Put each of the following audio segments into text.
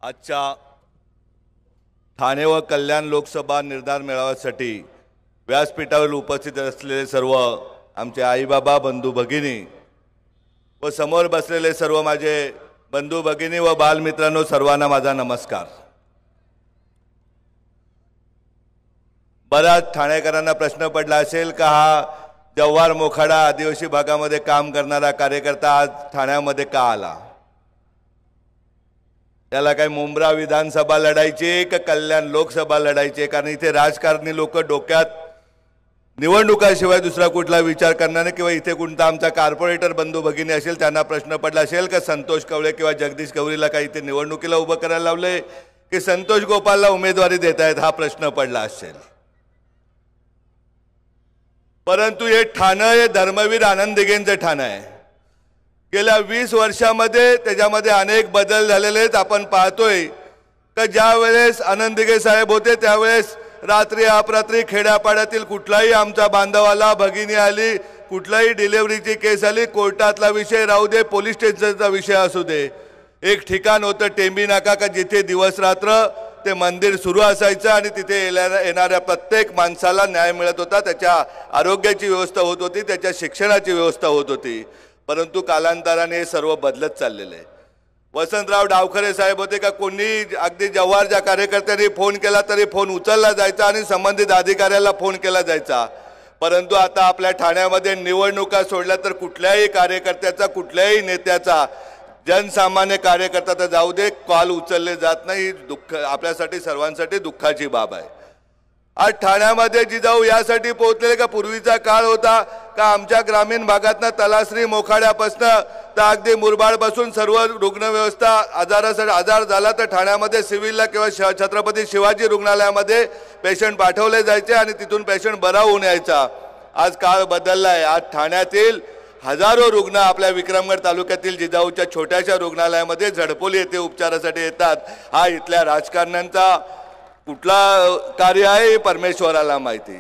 आजच्या ठाणे व कल्याण लोकसभा निर्धार मेळाव्यासाठी व्यासपीठावर उपस्थित असलेले सर्व आमचे आई बाबा बंधू भगिनी व समोर बसलेले सर्व माझे बंधू भगिनी व बालमित्रांनो, सर्वांना माझा नमस्कार। बराच ठाणेकरांना प्रश्न पडला असेल का हा जव्हार मोखाडा आदिवासी भागामध्ये काम करणारा कार्यकर्ता आज ठाण्यामध्ये का आला। त्याला काय मुंब्रा विधानसभा लढायची का कल्याण लोकसभा लढायची, कारण इथे राजकारणी लोक डोक्यात निवडणुकाशिवाय दुसरा कुठला विचार करणार नाही। किंवा इथे कोणता आमचा कॉर्पोरेटर बंधू भगिनी असेल त्यांना प्रश्न पडला असेल का संतोष कवळे किंवा जगदीश गवरीला काही इथे निवडणुकीला उभं करायला लावले की संतोष गोपालला उमेदवारी देत आहेत, हा प्रश्न पडला असेल। परंतु हे ठाणं हे धर्मवीर आनंद दिघेंचं ठाणं आहे। गेल्या 20 वर्षामध्ये त्याच्यामध्ये अनेक बदल झालेले आहेत। आपण पाहतोय की ज्या वेळेस आनंद दिघे साहेब होते त्यावेळेस रात्री अपरात्री खेड्यापाड्यातील कुठलाही आमचा बांधवाला भगिनी आली, कुठलाही डिलिव्हरीची केस आली, कोर्टातला विषय राहू दे, पोलीस स्टेशनचा विषय असू दे, एक ठिकाण होतं टेंबी नाका का जिथे दिवस रात्र ते मंदिर सुरू असायचं आणि तिथे येणाऱ्या प्रत्येक माणसाला न्याय मिळत होता, त्याच्या आरोग्याची व्यवस्था होत होती, त्याच्या शिक्षणाची व्यवस्था होत होती। परंतु कालांतराने हे सर्व बदलत चाललेले आहे। वसंतराव डावखरे साहेब होते का कोणी अगदी जव्हारच्या कार्यकर्त्यांनी फोन केला तरी फोन उचलला जायचा आणि संबंधित अधिकाऱ्याला फोन केला जायचा। परंतु आता आपल्या ठाण्यामध्ये निवडणुका सोडल्या तर कुठल्याही कार्यकर्त्याचा, कुठल्याही नेत्याचा, जनसामान्य कार्यकर्ता तर जाऊ दे, कॉल उचलले जात नाही। दुःख आपल्यासाठी सर्वांसाठी दुःखाची बाब आहे। आज ठाण्यामध्ये जिजाऊ यासाठी पोहोचलेले का पूर्वीचा काळ होता का आमच्या ग्रामीण भागातनं तलासरी मोखाड्यापासनं तर अगदी मुरबाडपासून सर्व रुग्ण व्यवस्था आजार झाला तर ठाण्यामध्ये सिव्हिलला किंवा छत्रपती शिवाजी रुग्णालयामध्ये पेशंट पाठवले जायचे आणि तिथून पेशंट बरा होऊन यायचा। आज काळ बदलला आहे। आज ठाण्यातील हजारो रुग्ण आपल्या विक्रमगड तालुक्यातील जिजाऊच्या छोट्याशा रुग्णालयामध्ये झडपोली येथे उपचारासाठी येतात। हा इथल्या राजकारण्यांचा कुठला कार्य आहे हे परमेश्वराला माहिती।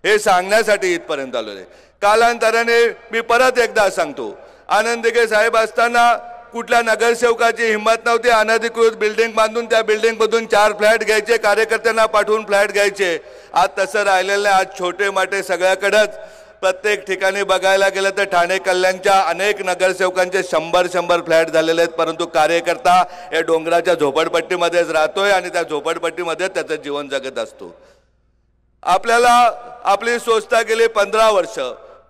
हे सांगण्यासाठी इथपर्यंत आलो आहे। कालांतराने मी परत एकदा सांगतो, आनंद दिघे साहेब असताना कुठल्या नगरसेवकाची हिंमत नव्हती अनधिकृत बिल्डिंग बांधून त्या बिल्डिंगमधून 4 फ्लॅट घ्यायचे, कार्यकर्त्यांना पाठवून फ्लॅट घ्यायचे। आज तसं राहिलेलं आहे। आज छोटे मोठे सगळ्याकडेच प्रत्येक ठिकाणी बघायला गेलं तर ठाणे कल्याणच्या अनेक नगरसेवकांचे 100 फ्लॅट झालेले आहेत। परंतु कार्यकर्ता या डोंगराच्या झोपडपट्टीमध्येच राहतोय आणि त्या झोपडपट्टीमध्ये त्याचं जीवन जगत असतो। आपल्याला आपली संस्था गेली 15 वर्ष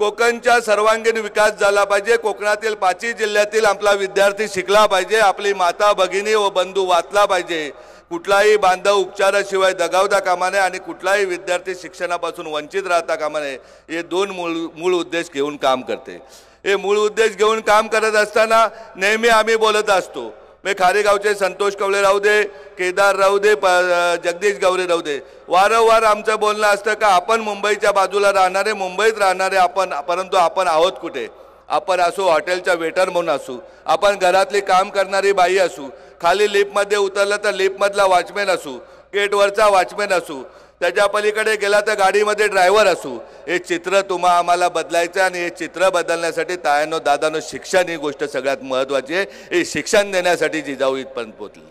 कोकणच्या सर्वांगीण विकास झाला पाहिजे, कोकणातील 5 जिल्ह्यातील आपला विद्यार्थी शिकला पाहिजे, आपली माता भगिनी व बंधू वाचला पाहिजे, कुठलाही बांधव उपचाराशिवाय दगावता कामा नये आणि कुठलाही विद्यार्थी शिक्षणापासून वंचित राहता कामा नये। हे 2 मूळ उद्देश घेऊन काम करते। हे मूळ उद्देश घेऊन काम करत असताना नेहमी आम्ही बोलत असतो, मी खारेगावचे संतोष कवळे राहू दे, केदार राहू दे, जगदीश गवरे राहू दे, वारंवार आमचं बोलणं असतं का आपण मुंबईच्या बाजूला राहणारे, मुंबईत राहणारे आपण, परंतु आपण आहोत कुठे। आपण असो हॉटेलच्या वेटर म्हणून असू, आपण घरातली काम करणारी बाई असू, खाली लिफ्टमध्ये उतरलं तर लिफ्टमधला वॉचमॅन असू, गेटवरचा वॉचमॅन असू, त्याच्या पलीकडे गेला तर गाडीमध्ये ड्रायव्हर असू, हे चित्र तुम्हा आम्हाला बदलायचं आणि हे चित्र बदलण्यासाठी तायांनो दादांनो शिक्षण ही गोष्ट सगळ्यात महत्त्वाची आहे। हे शिक्षण देण्यासाठी जिजाऊ इथपर्यंत पोहोचले।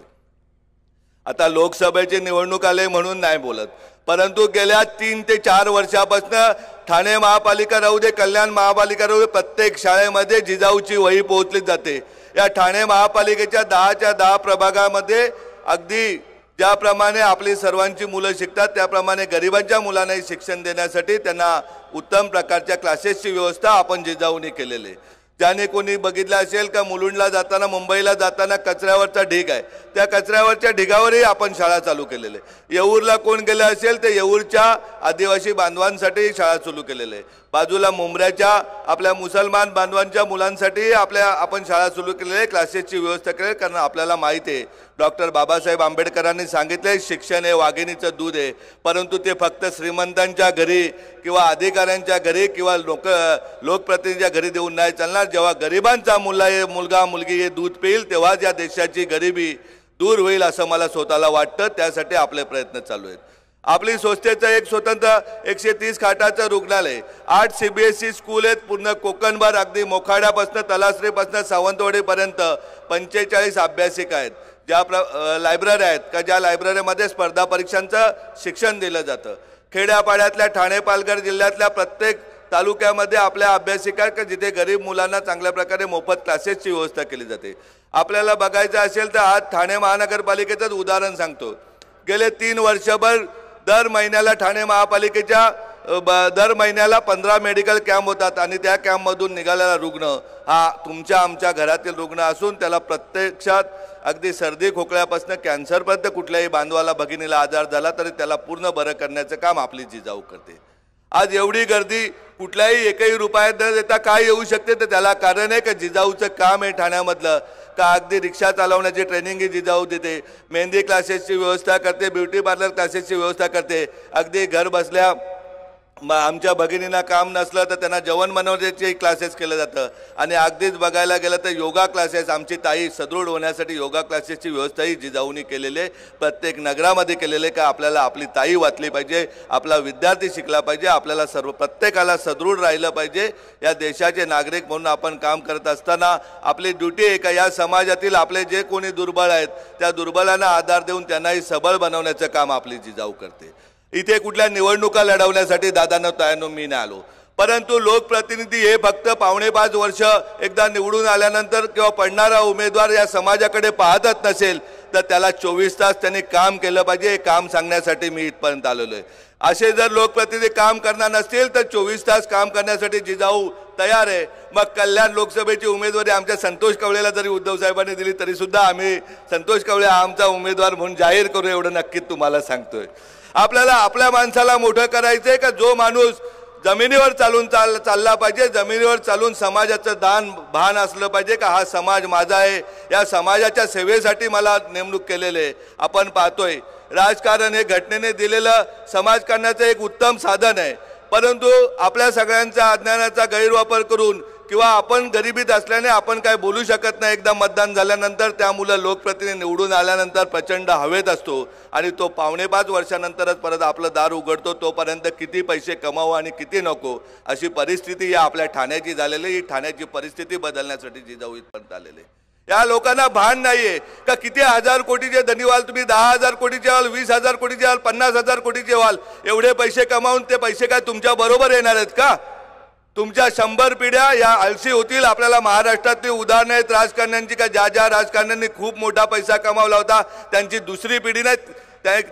आता लोकसभेची निवडणूक आले म्हणून नाही बोलत, परंतु गेल्या 3 ते 4 वर्षापासून ठाणे महापालिका राहू दे, कल्याण महापालिका राहू दे, प्रत्येक शाळेमध्ये जिजाऊची वही पोहोचली जाते। या ठाणे महापालिकेच्या 10च्या 10 प्रभागामध्ये अगदी ज्याप्रमाणे आपली सर्वांची मुलं शिकतात त्याप्रमाणे गरिबांच्या मुलांनाही शिक्षण देण्यासाठी त्यांना उत्तम प्रकारच्या क्लासेसची व्यवस्था आपण जिजाऊने केलेली आहे। ज्याने कोणी बघितलं असेल का मुलुंडला जाताना, मुंबईला जाताना कचऱ्यावरचा ढीग आहे, त्या कचऱ्यावरच्या ढिगावरही आपण शाळा चालू केलेली आहे। येऊरला कोण गेले असेल ते येऊरच्या आदिवासी बांधवांसाठी शाळा चालू केलेली आहे। बाजूला मुंब्र्याच्या आपल्या मुसलमान बांधवांच्या मुलांसाठी आपण शाळा सुरू केलेली आहे, क्लासेसची व्यवस्था केली। कारण आपल्याला माहिती आहे डॉक्टर बाबासाहेब आंबेडकरांनी सांगितले शिक्षण हे वाघिणीचं दूध आहे, परंतु ते फक्त श्रीमंतांच्या घरी किंवा अधिकाऱ्यांच्या घरी किंवा लोकप्रतिनिधीच्या घरी देऊन नाही चालणार। जेव्हा गरिबांचा मुलगा मुलगी हे दूध पिईल तेव्हाच या देशाची गरिबी दूर होईल असं मला स्वतःला वाटतं। त्यासाठी आपले प्रयत्न चालू आहेत। आपली संस्थेचं एक स्वतंत्र 130 खाटाचं रुग्णालय, 8 CBSE स्कूल आहेत पूर्ण कोकणभर, अगदी मोखाड्यापासून तलासरीपासून सावंतवाडीपर्यंत 45 अभ्यासिका आहेत। ज्या लायब्ररी आहेत का ज्या लायब्ररीमध्ये स्पर्धा परीक्षांचं शिक्षण दिलं जातं, खेड्यापाड्यातल्या ठाणे पालघर जिल्ह्यातल्या प्रत्येक तालुक्यामध्ये आपल्या अभ्यासिका का जिथे गरीब मुलांना चांगल्या प्रकारे मोफत क्लासेसची व्यवस्था केली जाते। आपल्याला बघायचं असेल तर आज ठाणे महानगरपालिकेचंच उदाहरण सांगतो। गेले 3 वर्षभर दर महिन्याला ठाणे महापालिकेच्या दर महिन्याला 15 मेडिकल कॅम्प होतात आणि त्या कॅम्पमधून निघालेला रुग्ण हा तुमच्या आमच्या घरातील रुग्ण असून त्याला प्रत्यक्षात अगदी सर्दी खोकल्यापासून कॅन्सरपर्यंत कुठल्याही बांधवाला भगिनीला आजार झाला तरी त्याला पूर्ण बरं करण्याचं काम आपली जिजाऊ करते। आज एवढी गर्दी कुठल्याही एकही रुपयात न देता काय येऊ शकते तर त्याला कारण आहे का जिजाऊचं काम आहे ठाण्यामधलं का अगदी रिक्षा चालवण्याची ट्रेनिंग ही जिजाऊ देते, मेहंदी क्लासेसची व्यवस्था करते, ब्युटी पार्लर क्लासेसची व्यवस्था करते, अगदी घर बसल्या आमच्या भगिनींना काम नसलं तर त्यांना जेवण बनवण्याचे क्लासेस केलं जातं आणि अगदीच बघायला गेलं तर योगा क्लासेस आमची ताई सदृढ होण्यासाठी योगा क्लासेसची व्यवस्थाही जिजाऊनी केलेली आहे, प्रत्येक नगरामध्ये केलेले का आपल्याला आपली ताई वाचली पाहिजे, आपला विद्यार्थी शिकला पाहिजे, आपल्याला सर्व प्रत्येकाला सदृढ राहिलं पाहिजे। या देशाचे नागरिक म्हणून आपण काम करत असताना आपली ड्युटी आहे का या समाजातील आपले जे कोणी दुर्बळ आहेत त्या दुर्बलांना आधार देऊन त्यांनाही सबळ बनवण्याचं काम आपली जिजाऊ करते। इथे कुठल्या निवडणुका लढवण्यासाठी दादांना तयानो मी नाही आलो, परंतु लोकप्रतिनिधी हे फक्त 4.5 वर्ष एकदा निवडून आल्यानंतर किंवा पडणारा उमेदवार या समाजाकडे पाहतच नसेल तर त्याला 24 तास त्यांनी काम केलं पाहिजे, हे काम सांगण्यासाठी मी इथपर्यंत आलेलो आहे। असे जर लोकप्रतिनिधी काम करणार नसतील तर 24 तास काम करण्यासाठी जिजाऊ तयार आहे। मग कल्याण लोकसभेची उमेदवारी आमच्या संतोष कवळेला जरी उद्धव साहेबांनी दिली तरी सुद्धा आम्ही संतोष कवळे आमचा उमेदवार म्हणून जाहीर करू एवढं नक्कीच तुम्हाला सांगतोय। आपल्याला आपल्या माणसाला मोठं करायचंय का जो माणूस जमिनीवर चालला पाहिजे, जमिनीवर चालून समाजाचं भान असलं पाहिजे का हा समाज माझा आहे, या समाजाच्या सेवेसाठी मला नेमणूक केलेले। आपण पाहतोय राजकारण हे घटनेने दिलेलं समाजकारणाचं एक उत्तम साधन आहे, परंतु आपल्या सगळ्यांचा अज्ञानाचा गैरवापर करून किंवा आपण गरिबीत असल्याने आपण काय बोलू शकत नाही। एकदा मतदान झाल्यानंतर त्या मुलं लोकप्रतिनिधी निवडून आल्यानंतर प्रचंड हवेत असतो आणि तो 4.5 वर्षानंतरच परत आपलं दार उघडतो, तोपर्यंत किती पैसे कमावू आणि किती नको अशी परिस्थिती या आपल्या ठाण्याची झालेली। ही ठाण्याची परिस्थिती बदलण्यासाठी जिजाऊ इथपर्यंत आलेले। या लोकांना भान नाहीये का किती हजार कोटीचे धनी व्हाल तुम्ही, 10,000 कोटीचे व्हाल, 20,000 कोटीचे व्हाल, 50,000 कोटीचे व्हाल, एवढे पैसे कमावून ते पैसे काय तुमच्या बरोबर येणार आहेत का? तुमच्या 100 पिढ्या या आलसी होतील। आपल्याला महाराष्ट्रातली उदाहरणं आहेत राजकारण्यांची का ज्या राजकारण्यांनी खूप मोठा पैसा कमावला होता त्यांची दुसरी पिढी नाही,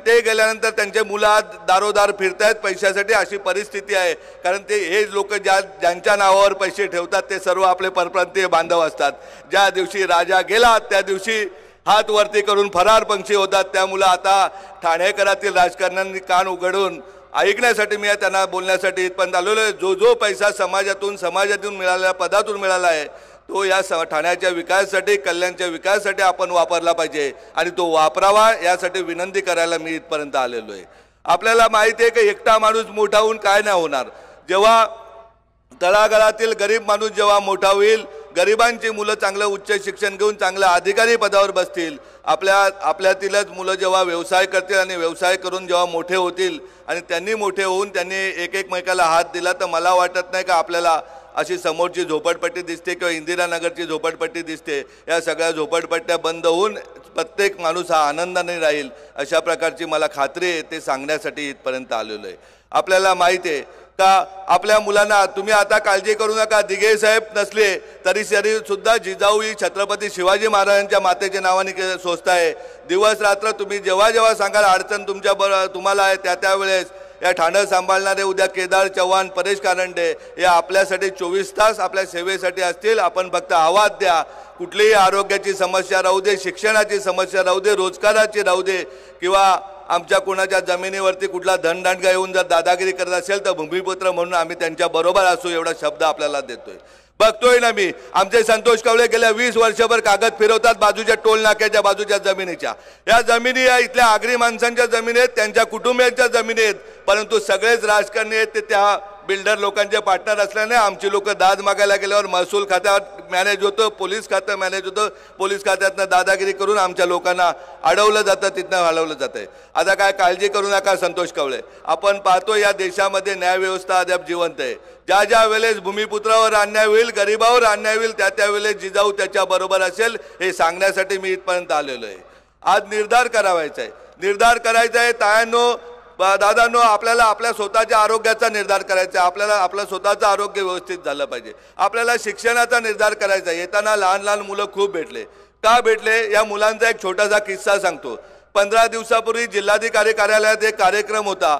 ते गेल्यानंतर त्यांचे मुलं दारोदार फिरतायत पैशासाठी, अशी परिस्थिती आहे। कारण ते हे लोक ज्यांच्या नावावर पैसे ठेवतात ते सर्व आपले परप्रांतीय बांधव असतात। ज्या दिवशी राजा गेला त्या दिवशी हात वरती करून फरार पंक्षी होतात। त्यामुळे आता ठाणेकरातील राजकारण्यांनी कान उघडून ऐकण्यासाठी मी त्यांना बोलण्यासाठी इथपर्यंत आलेलो आहे। जो पैसा समाजातून मिळालेला पदातून मिळाला आहे तो या ठाण्याच्या विकासासाठी कल्याणच्या विकासासाठी आपण वापरला पाहिजे आणि तो वापरावा यासाठी विनंती करायला मी इथपर्यंत आलेलो आहे। आपल्याला माहिती आहे की एकटा माणूस मोठा होऊन काय नाही होणार, जेव्हा तळागाळातील गरीब माणूस जेव्हा मोठा होईल, गरिबांची मुलं चांगलं उच्च शिक्षण घेऊन चांगल्या अधिकारी पदावर बसतील, आपल्यातीलच मुलं जेव्हा व्यवसाय करतील आणि व्यवसाय करून जेव्हा मोठे होतील आणि त्यांनी मोठे होऊन त्यांनी एकमेकाला हात दिला तर मला वाटत नाही का आपल्याला अशी समोरची झोपडपट्टी दिसते किंवा इंदिरानगरची झोपडपट्टी दिसते, या सगळ्या झोपडपट्ट्या बंद होऊन प्रत्येक माणूस हा आनंदाने राहील अशा प्रकारची मला खात्री आहे, ते सांगण्यासाठी इथपर्यंत आलेलो आहे। आपल्याला माहिती आहे का आपल्या मुलांना तुम्ही आता काळजी करू नका, दिघे साहेब नसले तरी सुद्धा जिजाऊ ही छत्रपती शिवाजी महाराजांच्या मातेच्या नावाने संस्था आहे। दिवस रात्र तुम्ही जेव्हा सांगाल अडचण तुम्हाला आहे त्यावेळेस या ठाणं सांभाळणारे उद्या केदार चव्हाण, परेश कारंडे हे आपल्यासाठी 24 तास आपल्या सेवेसाठी असतील। आपण फक्त आवाज द्या, कुठलीही आरोग्याची समस्या राहू दे, शिक्षणाची समस्या राहू दे, रोजगाराची राहू दे किंवा आमच्या कोणाच्या जमिनीवरती कुठला धनदांडगा येऊन जर दादागिरी करत असेल तर भूमिपुत्र म्हणून आम्ही त्यांच्या बरोबर असू एवढा शब्द आपल्याला देतोय। बघतोय ना मी आमचे संतोष कवळे गेल्या 20 वर्षभर कागद फिरवतात बाजूच्या टोल नाक्याच्या बाजूच्या जमिनीच्या, या जमिनी या इथल्या आगरी माणसांच्या जमिनी आहेत, त्यांच्या कुटुंबियांच्या जमिनी आहेत, परंतु सगळेच राजकारणी आहेत ते त्या बिल्डर लोकांचे पार्टनर असल्याने आमची लोक दाद मागायला गेल्यावर महसूल खात्यावर मॅनेज होतं, पोलीस खातं मॅनेज होतं, पोलीस खात्यातनं दादागिरी करून आमच्या लोकांना अडवलं जातं, तिथनं हलवलं जातंय। आता काय काळजी करू नका संतोष कवळे, आपण पाहतो या देशामध्ये न्यायव्यवस्था अद्याप जिवंत आहे। ज्या वेळेस भूमिपुत्रावर अन्याय होईल, गरिबावर अन्याय होईल त्या वेळेस जिजाऊ त्याच्या बरोबर असेल हे सांगण्यासाठी मी इथपर्यंत आलेलो आहे। आज निर्धार करावायचा आहे, निर्धार करायचा आहे तायांनो, दादांनो. आपल्याला आपल्या स्वतःच्या आरोग्याचा निर्धार करायचा आहे, आपल्याला आपलं स्वतःचं आरोग्य व्यवस्थित झालं पाहिजे. आपल्याला शिक्षणाचा निर्धार करायचा आहे. येताना लहान लहान मुलं खूप भेटले. का भेटले? या मुलांचा एक छोटासा किस्सा सांगतो. 15 दिवसापूर्वी जिल्हाधिकारी कार्यालयात एक कार्यक्रम होता.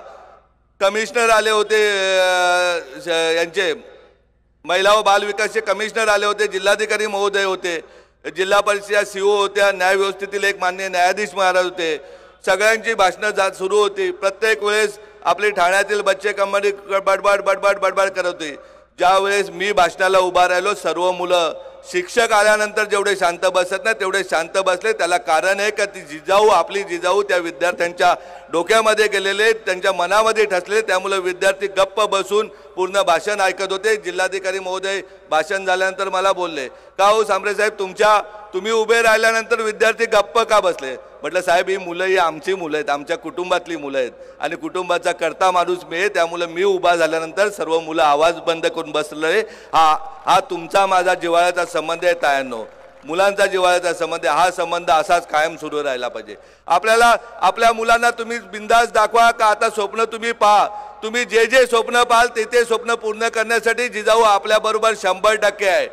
कमिशनर आले होते, यांचे महिला व बाल विकासचे कमिशनर आले होते, जिल्हाधिकारी महोदय होते, जिल्हा परिषद सीओ होत्या, न्याय व्यवस्थेतील एक माननीय न्यायाधीश महाराज होते. सगळ्यांची भाषणं सुरू होती. प्रत्येक वेळेस आपली ठाण्यातील बच्चे कंपनी बडबड बडबड बडबड करत होती. ज्या वेळेस मी भाषणाला उभा राहिलो, सर्व मुलं, शिक्षक आल्यानंतर जेवढे शांत बसत नाही तेवढे शांत बसले. त्याला कारण आहे का ती जिजाऊ, आपली जिजाऊ त्या विद्यार्थ्यांच्या डोक्यामध्ये गेलेले, त्यांच्या मनामध्ये ठसले. त्यामुळे विद्यार्थी गप्प बसून पूर्ण भाषण ऐकत होते. जिल्हाधिकारी महोदय भाषण झाल्यानंतर मला बोलले, का हो सांबरे साहेब, तुम्ही उभे राहिल्यानंतर विद्यार्थी गप्प का बसले? म्हटलं साहेब, ही मुलं ही आमची मुलं आहेत, आमच्या कुटुंबातली मुलं आहेत आणि कुटुंबाचा करता माणूस मी आहे. त्यामुळे मी उभा झाल्यानंतर सर्व मुलं आवाज बंद करून बसले. हा तुमचा माझा जिव्हाळ्याचा संबंध आहे तायांनो, मुलांचा जिव्हाळ्याचा संबंध आहे. हा संबंध असाच कायम सुरू राहिला पाहिजे. आपल्याला आपल्या मुलांना तुम्ही बिंदास दाखवा का आता स्वप्न तुम्ही पहा. तुम्ही जे जे स्वप्न पाहाल ते स्वप्न पूर्ण करण्यासाठी जिजाऊ आपल्याबरोबर 100% आहे.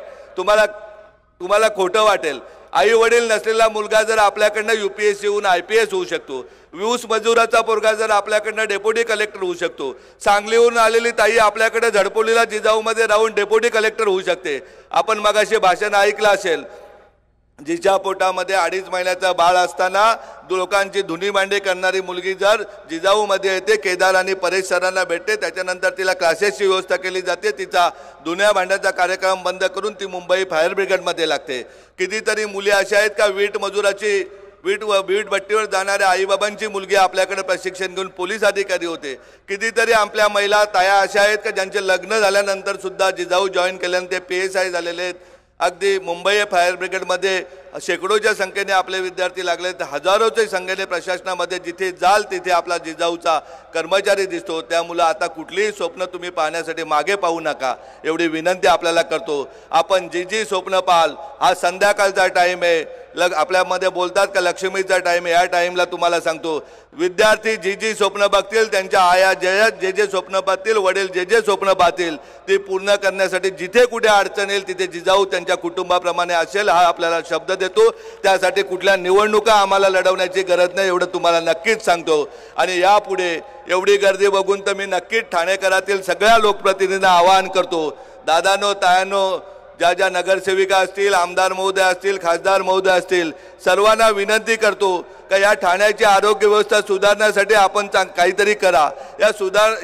तुम्हाला खोटं वाटेल, आई वडील नसलेला मुलगा जर आपल्याकडनं UPSC होऊन IPS होऊ शकतो, ऊस मजुराचा पोरगा जर आपल्याकडनं डेप्युटी कलेक्टर होऊ शकतो, सांगलीहून आलेली ताई आपल्याकडे झडपोलीला जिजाऊमध्ये राहून डेप्युटी कलेक्टर होऊ शकते. आपण मगाशी भाषण ऐकलं असेल, जिच्या पोटामध्ये 2.5 महिन्याचा बाळ असताना लोकांची धुनी मांडी करणारी मुलगी जर जिजाऊमध्ये येते, केदार आणि परेश सरांना भेटते, त्याच्यानंतर तिला क्लासेसची व्यवस्था केली जाते, तिचा धुण्या भांड्याचा कार्यक्रम बंद करून ती मुंबई फायर ब्रिगेडमध्ये लागते. कितीतरी मुली अशा आहेत का वीट भट्टीवर जाणाऱ्या आईबाबांची मुलगी आपल्याकडे प्रशिक्षण घेऊन पोलीस अधिकारी होते. कितीतरी आपल्या महिला ताया अशा आहेत का ज्यांचे लग्न झाल्यानंतर सुद्धा जिजाऊ जॉईन केल्यानंतर ते PSI झालेले आहेत. अगदी मुंबई फायर ब्रिगेडमध्ये शेकडोच्या संख्येने आपले विद्यार्थी लागले, तर हजारोच्या संख्येने प्रशासनामध्ये जिथे जाल तिथे आपला जिजाऊचा कर्मचारी दिसतो. त्यामुळे आता कुठलीही स्वप्न तुम्ही पाहण्यासाठी मागे पाहू नका, एवढी विनंती आपल्याला करतो. आपण जी स्वप्न पाहाल, हा संध्याकाळचा टाईम आहे. आपल्यामध्ये बोलतात का लक्ष्मीचा टाईम आहे, या टाईमला तुम्हाला सांगतो, विद्यार्थी जी स्वप्न बघतील, त्यांच्या आया जे स्वप्न पाहतील, वडील जे स्वप्न पाहतील, ते पूर्ण करण्यासाठी जिथे कुठे अडचण येईल तिथे जिजाऊ त्यांच्या कुटुंबाप्रमाणे असेल, हा आपल्याला शब्द देतो. त्यासाठी कुठल्या निवडणुका आम्हाला लढवण्याची गरज नाही, एवढं तुम्हाला नक्कीच सांगतो. आणि यापुढे एवढी गर्दी बघून तर मी नक्कीच ठाणेकरातील सगळ्या लोकप्रतिनिधींना आवाहन करतो, दादांनो, तायांनो, ज्या नगरसेविका असतील, आमदार महोदय असतील, खासदार महोदय असतील, सर्वांना विनंती करतो का या ठाण्याची आरोग्य व्यवस्था सुधारण्यासाठी आपण काहीतरी करा.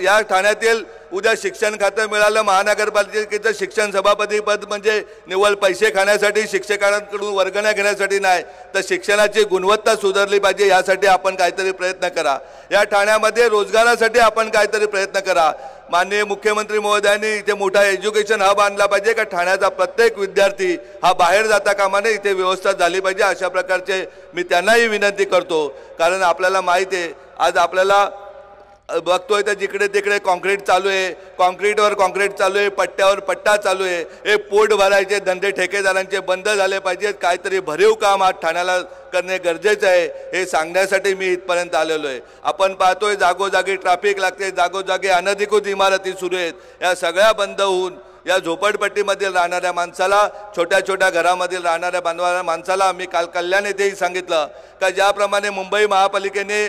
या ठाण्यातील उद्या शिक्षण खातं मिळालं, महानगरपालिकेचं शिक्षण सभापती पद म्हणजे निव्वळ पैसे खाण्यासाठी, शिक्षकांकडून वर्गण्या घेण्यासाठी नाही, तर शिक्षणाची गुणवत्ता सुधारली पाहिजे. यासाठी आपण काहीतरी प्रयत्न करा. या ठाण्यामध्ये रोजगारासाठी आपण काहीतरी प्रयत्न करा. माननीय मुख्यमंत्री महोदयांनी इथे मोठा एज्युकेशन हब आणला पाहिजे का ठाण्याचा प्रत्येक विद्यार्थी हा बाहेर जाता कामा नये, इथे व्यवस्था झाली पाहिजे. अशा प्रकारचे मी त्यांनाही विनंती करतो. कारण आपल्याला माहिती आहे, आज आपल्याला बघतोय तर जिकडे तिकडे कॉन्क्रीट चालू आहे, कॉन्क्रीटवर कॉन्क्रीट चालू आहे, पट्ट्यावर पट्टा चालू आहे. हे पोट भरायचे धंदे ठेकेदारांचे बंद झाले पाहिजेत. काहीतरी भरीव काम आज ठाण्याला करणे गरजेचं आहे, हे सांगण्यासाठी मी इथपर्यंत आलेलो आहे. आपण पाहतोय जागोजागी ट्रॅफिक लागते, जागोजागी अनधिकृत इमारती सुरू आहेत. या सगळ्या बंद होऊन या झोपडपट्टीमधील राहणाऱ्या माणसाला, छोट्या छोट्या घरामधील राहणाऱ्या माणसाला आम्ही काल कल्याण येथेही सांगितलं का ज्याप्रमाणे मुंबई महापालिकेने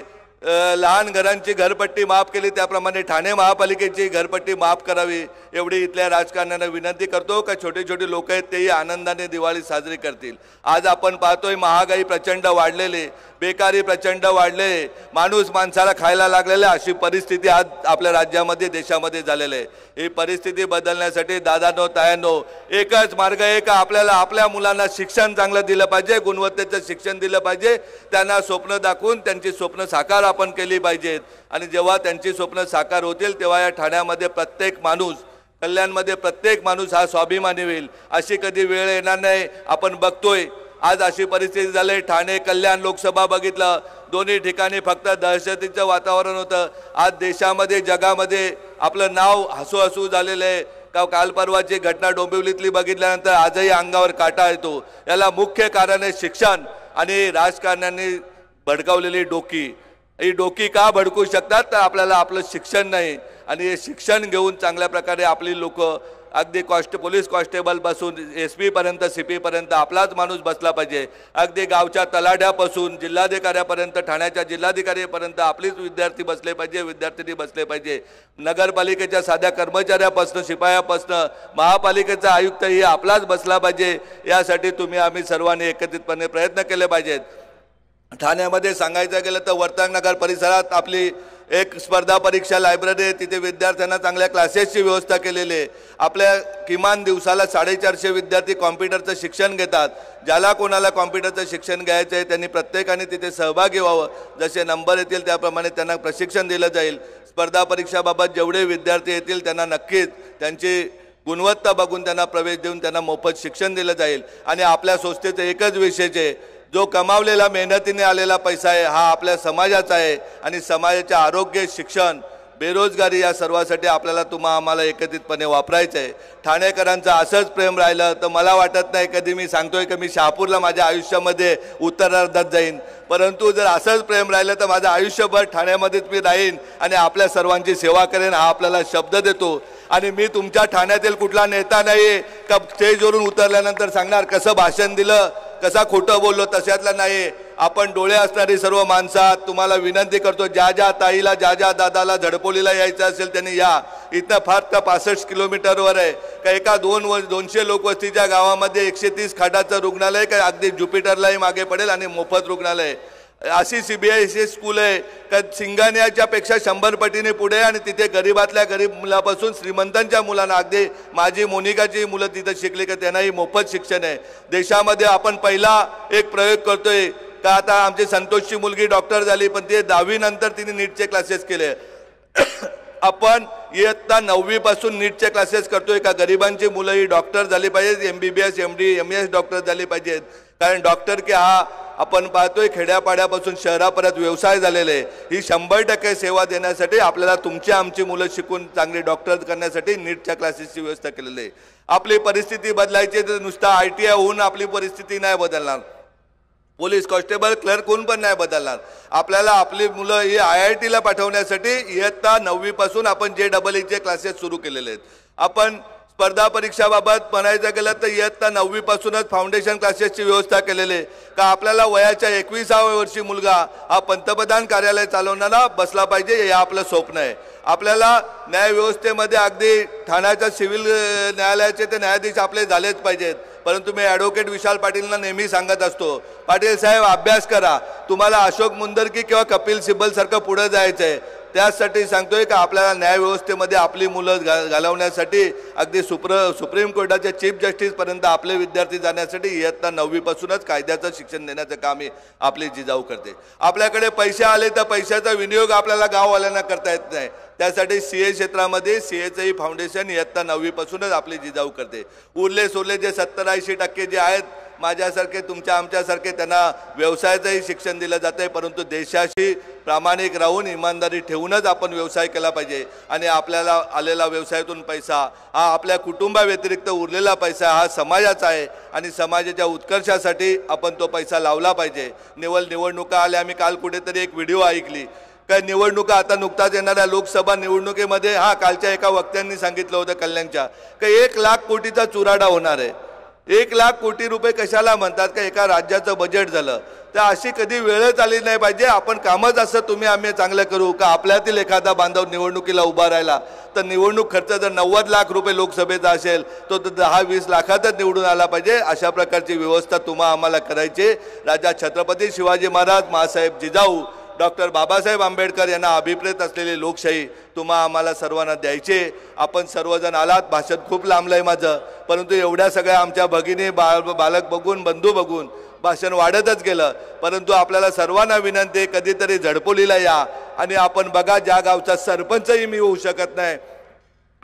लहान घरांची घरपट्टी माफ केली, त्याप्रमाणे ठाणे महापालिकेची घरपट्टी माफ करावी. एवढी इथल्या राजकारण्यांना विनंती करतो का छोटे छोटे लोक आहेत तेही आनंदाने दिवाळी साजरी करतील. आज आपण पाहतोय महागाई प्रचंड वाढलेली, बेकारी प्रचंड वाढले, माणूस माणसाला खायला लागलेला, अशी परिस्थिती आज आपल्या राज्यामध्ये देशामध्ये झालेली आहे. ही परिस्थिती बदलण्यासाठी दादांनो, तायांनो, एकच मार्ग आहे का आपल्याला आपल्या मुलांना शिक्षण चांगलं दिलं पाहिजे, गुणवत्तेचं शिक्षण दिलं पाहिजे. त्यांना स्वप्न दाखवून त्यांची स्वप्न साकार आपण केली पाहिजेत. आणि जेव्हा त्यांची स्वप्न साकार होतील तेव्हा या ठाण्यामध्ये प्रत्येक माणूस, कल्याणमध्ये प्रत्येक माणूस हा स्वाभिमानी होईल. अशी कधी वेळ येणार नाही. आपण बघतोय आज अशी परिस्थिती झाली. ठाणे कल्याण लोकसभा बघितलं, दोन्ही ठिकाणी फक्त दहशतीचं वातावरण होतं. आज देशामध्ये जगामध्ये आपलं नाव हसू झालेलं आहे. काल परवाची घटना डोंबिवलीतली बघितल्यानंतर आजही अंगावर काटा येतो. याला मुख्य कारण आहे शिक्षण. आणि राजकारण्यांनी भडकावलेली डोकी, ही डोकी का भडकू शकतात तर आपल्याला आपलं शिक्षण नाही आणि हे शिक्षण घेऊन चांगल्या प्रकारे आपली लोक अगदी पोलीस कॉन्स्टेबल पासून SP पर्यंत CP पर्यंत आपलाच माणूस बसला पाहिजे, अगदी गावच्या तलाठ्यापासून जिल्हाधिकाऱ्यापर्यंत ठाण्याच्या जिल्हाधिकाऱ्यापर्यंत आपलीच विद्यार्थी बसले पाहिजे, विद्यार्थिनी बसले पाहिजे, नगरपालिकेच्या साध्या कर्मचाऱ्यापासून शिपायापासून महापालिकेचा आयुक्तही आपलाच बसला पाहिजे। यासाठी तुम्ही आम्ही सर्वांनी एकत्रितपणे प्रयत्न केले पाहिजेत। ठाण्यामध्ये सांगायचं गेलं तर वर्तकनगर परिसरात आपली एक स्पर्धा परीक्षा लायब्ररी आहे, तिथे विद्यार्थ्यांना चांगल्या क्लासेसची व्यवस्था केलेली आहे। आपल्या किमान दिवसाला 450 विद्यार्थी कॉम्प्युटरचं शिक्षण घेतात। ज्याला कोणाला कॉम्प्युटरचं शिक्षण घ्यायचं आहे त्यांनी प्रत्येकाने तिथे सहभागी व्हावं, जसे नंबर येतील त्याप्रमाणे त्यांना प्रशिक्षण दिलं जाईल। स्पर्धा परीक्षाबाबत जेवढे विद्यार्थी येतील त्यांना नक्कीच त्यांची गुणवत्ता बघून त्यांना प्रवेश देऊन त्यांना मोफत शिक्षण दिलं जाईल। आणि आपल्या संस्थेचं एकच विशेष आहे, जो कमावलेला मेहनतीने आलेला पैसा आहे हा आपल्या समाजाचा आहे आणि समाजाचे आरोग्य, शिक्षण, बेरोजगारी या सर्वासाठी आपल्याला आम्हाला एकत्रितपणे वापरायचं आहे। ठाणेकरांचं असंच प्रेम राहिलं तर मला वाटत नाही कधी मी सांगतोय की मी शहापूरला माझ्या आयुष्यामध्ये उत्तरार्धात जाईन, परंतु जर असंच प्रेम राहिलं तर माझं आयुष्यभर ठाण्यामध्येच मी राहीन आणि आपल्या सर्वांची सेवा करेन हा आपल्याला शब्द देतो। आणि मी तुमच्या ठाण्यातील कुठला नेता नाही का स्टेजवरून उतरल्यानंतर सांगणार कसं भाषण दिलं, कसा खोटं बोललो, तशातला नाही। आपण डोळे असणारी सर्व माणसात तुम्हाला विनंती करतो, ज्या ज्या ताईला ज्या ज्या दादाला झडपोलीला यायचं असेल त्यांनी या। इथं फार तर 65 किलोमीटरवर आहे का एका 200 लोकवस्तीच्या गावामध्ये 130 खाटाचं रुग्णालय का अगदी ज्युपिटरलाही मागे पडेल आणि मोफत रुग्णालय। अशी CBSE स्कूल आहे का सिंगानियाच्या पेक्षा 100 पटीने पुढे आणि तिथे गरीबातल्या गरीब मुलापासून श्रीमंतांच्या मुलांना, अगदी माझी मोनिकाची मुलं तिथं शिकली का त्यांनाही मोफत शिक्षण आहे। देशामध्ये आपण पहिला एक प्रयोग करतोय का आता आमची संतोषची मुलगी डॉक्टर झाली पण ते 10वी नंतर तिने नीटचे क्लासेस केले। आपण इयत्ता 9वी पासून नीटचे क्लासेस करतोय का गरिबांची मुलं ही डॉक्टर झाली पाहिजेत, MBBS MD MS डॉक्टर झाली पाहिजेत। कारण डॉक्टर की हा आपण पाहतोय खेड्यापाड्यापासून शहरापर्यंत व्यवसाय झालेले आहे। ही 100% सेवा देण्यासाठी आपल्याला तुमची आमची मुलं शिकून चांगले डॉक्टर करण्यासाठी नीटच्या क्लासेसची व्यवस्था केलेली आहे। आपली परिस्थिती बदलायची तर नुसता ITI होऊन आपली परिस्थिती नाही बदलणार, पोलीस कॉन्स्टेबल क्लर्क होऊन पण नाही बदलणार। आपल्याला आपली मुलं ही IITला पाठवण्यासाठी इयत्ता 9वी पासून आपण JEEचे क्लासेस सुरू केलेले आहेत। आपण स्पर्धा परीक्षाबाबत म्हणायचं गेलं तर इयत्ता 9वी पासूनच फाउंडेशन क्लासेसची व्यवस्था केलेली आहे का आपल्याला वयाच्या 21व्या वर्षी मुलगा हा पंतप्रधान कार्यालय चालवणारा बसला पाहिजे, हे आपलं स्वप्न आहे। आपल्याला न्यायव्यवस्थेमध्ये अगदी ठाण्याच्या सिव्हिल न्यायालयाचे ते न्यायाधीश आपले झालेच पाहिजेत, परंतु मी ॲडव्होकेट विशाल पाटीलना नेहमी सांगत असतो, पाटील साहेब अभ्यास करा, तुम्हाला अशोक मुंदर्की किंवा कपिल सिब्बल सारखं पुढे जायचं आहे। त्यासाठी सांगतोय का आपल्याला न्यायव्यवस्थेमध्ये आपली मुलं घालवण्यासाठी अगदी सुप्रीम कोर्टाचे चीफ जस्टिस पर्यंत आपले विद्यार्थी जाण्यासाठी इयत्ता 9वी पासूनच कायद्याचं शिक्षण देण्याचं काम आपली जिजाऊ करते। आपल्याकडे पैसे आले तर पैशाचा विनियोग आपल्याला गाववाल्यांना करता येत नाही, त्यासाठी CA क्षेत्रामध्ये CAचंही फाउंडेशन इयत्ता 9वी पासूनच आपली जिजाऊ करते। उरले सोरले जे 70-80% जे आहेत माझ्यासारखे तुमच्या आमच्यासारखे त्यांना व्यवसायाचंही शिक्षण दिलं जातं आहे, परंतु देशाशी प्रामाणिक राहून इमानदारी ठेवूनच आपण व्यवसाय केला पाहिजे। आणि आपल्याला आलेला व्यवसायातून पैसा हा आपल्या कुटुंबाव्यतिरिक्त उरलेला पैसा हा समाजाचा आहे आणि समाजाच्या उत्कर्षासाठी आपण तो पैसा लावला पाहिजे। निवडणुका आल्या, आम्ही काल कुठेतरी एक व्हिडिओ ऐकली काय निवडणुका आता नुकताच येणाऱ्या लोकसभा निवडणुकीमध्ये कालच्या एका वक्त्यांनी सांगितलं होतं कल्याणच्या की 1 लाख कोटीचा चुराडा होणार आहे। 1 लाख कोटी रुपये कशाला म्हणतात का एका राज्याचं बजेट झालं तर अशी कधी वेळच आली नाही पाहिजे। आपण कामच असं तुम्ही आम्ही चांगलं करू का आपल्यातील एखादा बांधव निवडणुकीला उभा राहिला तर निवडणूक खर्च जर 90 लाख रुपये लोकसभेचा असेल तो 10-20 लाखातच निवडून आला पाहिजे। अशा प्रकारची व्यवस्था आम्हाला करायची। राजा छत्रपती शिवाजी महाराज, मासाहेब जिजाऊ, डॉक्टर बाबासाहेब आंबेडकर यांना अभिप्रेत असलेली लोकशाही आम्हाला सर्वांना द्यायचे। आपण सर्वजण आलात, भाषण खूप लांबलंय माझं, परंतु एवढ्या सगळ्या आमच्या भगिनी बालक बघून बंधू बघून भाषण वाढतच गेलं, परंतु आपल्याला सर्वांना विनंती आहे कधीतरी झडपोलीला या आणि आपण बघा ज्या गावचा सरपंचही मी होऊ शकत नाही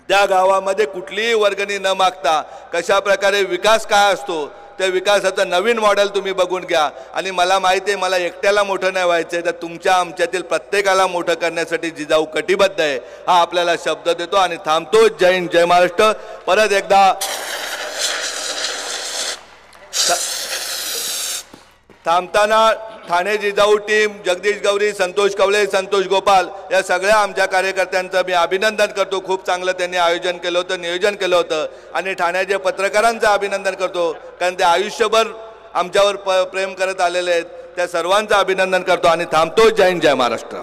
त्या गावामध्ये कुठलीही वर्गणी न मागता कशा प्रकारे विकास काय असतो त्या विकासाचं नवीन मॉडेल तुम्ही बघून घ्या। आणि मला माहिती आहे मला एकट्याला मोठं नाही व्हायचंय तर तुमच्या आमच्यातील प्रत्येकाला मोठं करण्यासाठी जिजाऊ कटिबद्ध आहे हा आपल्याला शब्द देतो आणि थांबतो। जय हिंद, जय महाराष्ट्र। परत एकदा थांबताना ठाणे जिजाऊ टीम, जगदीश गवरी, संतोष कवळे, संतोष गोपाल या सगळ्या आमच्या कार्यकर्त्यांचं मी अभिनंदन करतो. खूप चांगलं त्यांनी आयोजन केलं होतं, नियोजन केलं होतं. आणि ठाण्याच्या पत्रकारांचं अभिनंदन करतो, कारण ते आयुष्यभर आमच्यावर प्रेम करत आलेले आहेत. त्या सर्वांचं अभिनंदन करतो आणि थांबतो. जय हिंद, जय महाराष्ट्र.